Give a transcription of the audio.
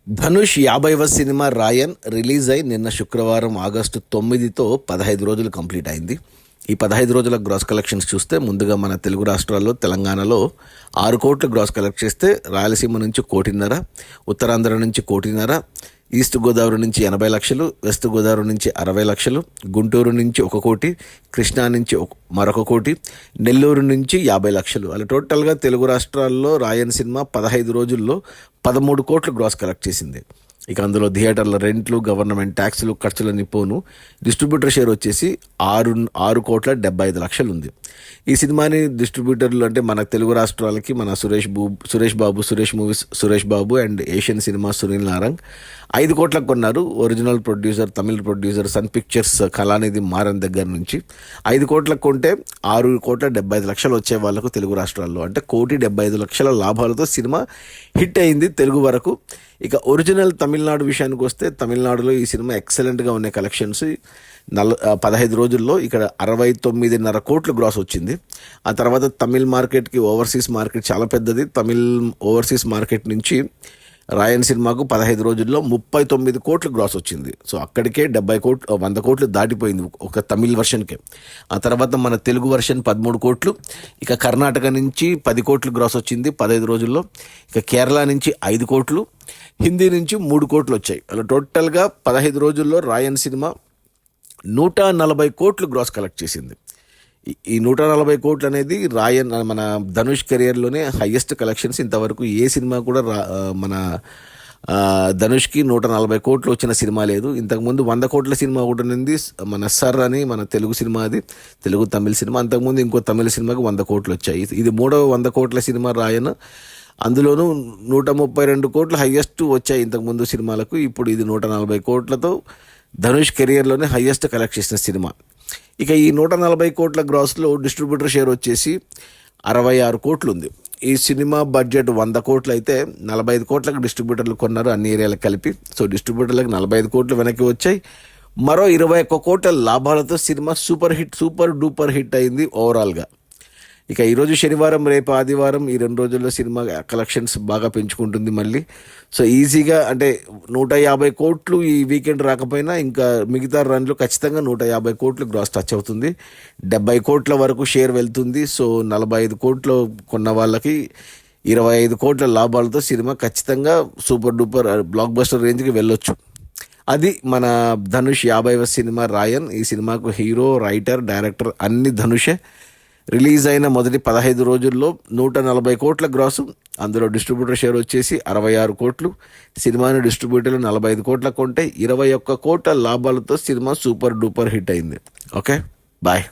Dhanush 50వ cinema 'రాయన్' release అయి నిన్న శుక్రవారం ఆగస్టు 9తో 15 రోజులు కంప్లీట్ అయింది. ఈ 15 రోజుల గ్రాస్ కలెక్షన్స్ చూస్తే ముందుగా మన తెలుగు రాష్ట్రాల్లో తెలంగాణలో 6 కోట్లు గ్రాస్ కలెక్ట్ చేస్తే, రాయలసీమ నుంచి 1,50,00,000, ఉత్తరాంధ్ర నుంచి 1,50,00,000, ఈస్ట్ గోదావరి నుంచి 80 లక్షలు, వెస్ట్ గోదావరి నుంచి 60 లక్షలు, గుంటూరు నుంచి 1 కోటి, కృష్ణా నుంచి మరొక కోటి, నెల్లూరు నుంచి 50 లక్షలు. అలా టోటల్గా తెలుగు రాష్ట్రాల్లో రాయన్ సినిమా 15 రోజుల్లో 13 కోట్లు గ్రాస్ కలెక్ట్ చేసింది. ఇక అందులో థియేటర్ల రెంట్లు, గవర్నమెంట్ ట్యాక్సులు, ఖర్చులన్నీ పోను డిస్ట్రిబ్యూటర్ షేర్ వచ్చేసి 6,75,00,000 ఉంది. ఈ సినిమాని డిస్ట్రిబ్యూటర్లు అంటే మన తెలుగు రాష్ట్రాలకి మన Suresh Babu and Asian cinema Sunil Narang 5 కోట్లకు కొన్నారు. Original producer Tamil producer Sun Pictures Kalanithi Maran దగ్గర నుంచి 5 కోట్లకు కొంటే 6,75,00,000 వచ్చే వాళ్ళకు తెలుగు రాష్ట్రాల్లో అంటే 1,75,00,000 లాభాలతో సినిమా హిట్ అయింది తెలుగు వరకు. ఇక ఒరిజినల్ తమిళనాడు విషయానికి వస్తే తమిళనాడులో ఈ సినిమా ఎక్సలెంట్గా ఉన్నాయి కలెక్షన్స్. 15 రోజుల్లో ఇక్కడ 69.5 కోట్లు గ్రాస్ వచ్చింది. ఆ తర్వాత తమిళ్ మార్కెట్కి ఓవర్సీస్ మార్కెట్ చాలా పెద్దది. తమిళ్ ఓవర్సీస్ మార్కెట్ నుంచి రాయన్ సినిమాకు 15 రోజుల్లో 39 కోట్లు గ్రాస్ వచ్చింది. సో అక్కడికే 100 కోట్లు దాటిపోయింది ఒక తమిళ్ వర్షన్కే. ఆ తర్వాత మన తెలుగు వర్షన్ 13 కోట్లు, ఇక కర్ణాటక నుంచి 10 కోట్లు గ్రాస్ వచ్చింది 15 రోజుల్లో, ఇక కేరళ నుంచి 5 కోట్లు, హిందీ నుంచి 3 కోట్లు వచ్చాయి. అలా టోటల్గా 15 రోజుల్లో రాయన్ సినిమా 140 కోట్లు గ్రాస్ కలెక్ట్ చేసింది. ఈ 140 కోట్లు అనేది రాయన్ మన ధనుష్ కెరియర్లోనే హయ్యెస్ట్ కలెక్షన్స్. ఇంతవరకు ఏ సినిమా కూడా మన ధనుష్కి 140 కోట్లు వచ్చిన సినిమా లేదు. ఇంతకుముందు 100 కోట్ల సినిమా ఒకటి ఉంది మన సర్ అని, మన తెలుగు సినిమా, అది తెలుగు తమిళ సినిమా. అంతకుముందు ఇంకో తమిళ సినిమాకి 100 కోట్లు వచ్చాయి. ఇది 3వ 100 కోట్ల సినిమా రాయన్. అందులోనూ 132 కోట్లు హయ్యెస్ట్ వచ్చాయి ఇంతకుముందు సినిమాలకు. ఇప్పుడు ఇది 140 కోట్లతో ధనుష్ కెరియర్లోనే హయ్యెస్ట్ కలెక్ట్ చేసిన సినిమా. ఇక ఈ 140 కోట్ల గ్రాస్లో డిస్ట్రిబ్యూటర్ షేర్ వచ్చేసి 66 కోట్లు ఉంది. ఈ సినిమా బడ్జెట్ 100 కోట్లు అయితే 45 కోట్లకు డిస్ట్రిబ్యూటర్లు కొన్నారు అన్ని ఏరియాలకు కలిపి. సో డిస్ట్రిబ్యూటర్లకు 45 కోట్లు వెనక్కి వచ్చాయి. మరో 21 కోట్ల లాభాలతో సినిమా సూపర్ డూపర్ హిట్ అయింది ఓవరాల్గా. ఇక ఈరోజు శనివారం, రేపు ఆదివారం, ఈ 2 రోజుల్లో సినిమా కలెక్షన్స్ బాగా పెంచుకుంటుంది మళ్ళీ. సో ఈజీగా అంటే 150 కోట్లు ఈ వీకెండ్ రాకపోయినా ఇంకా మిగతా రన్లు ఖచ్చితంగా 150 కోట్లు గ్రాస్ టచ్ అవుతుంది. 70 కోట్ల వరకు షేర్ వెళ్తుంది. సో 45 కోట్లు కొన్న వాళ్ళకి 25 కోట్ల లాభాలతో సినిమా ఖచ్చితంగా సూపర్ డూపర్ బ్లాక్ బస్టర్ రేంజ్కి వెళ్ళొచ్చు. అది మన ధనుష్ 50వ సినిమా 'రాయన్'. ఈ సినిమాకు హీరో, రైటర్, డైరెక్టర్ అన్ని ధనుషే. రిలీజ్ అయిన మొదటి 15 రోజుల్లో 140 కోట్ల గ్రాసు. అందులో డిస్ట్రిబ్యూటర్ షేర్ వచ్చేసి 66 కోట్లు. సినిమాని డిస్ట్రిబ్యూటర్లు 45 కోట్ల కొంటే 21 కోట్ల లాభాలతో సినిమా సూపర్ డూపర్ హిట్ అయింది. Okay, bye.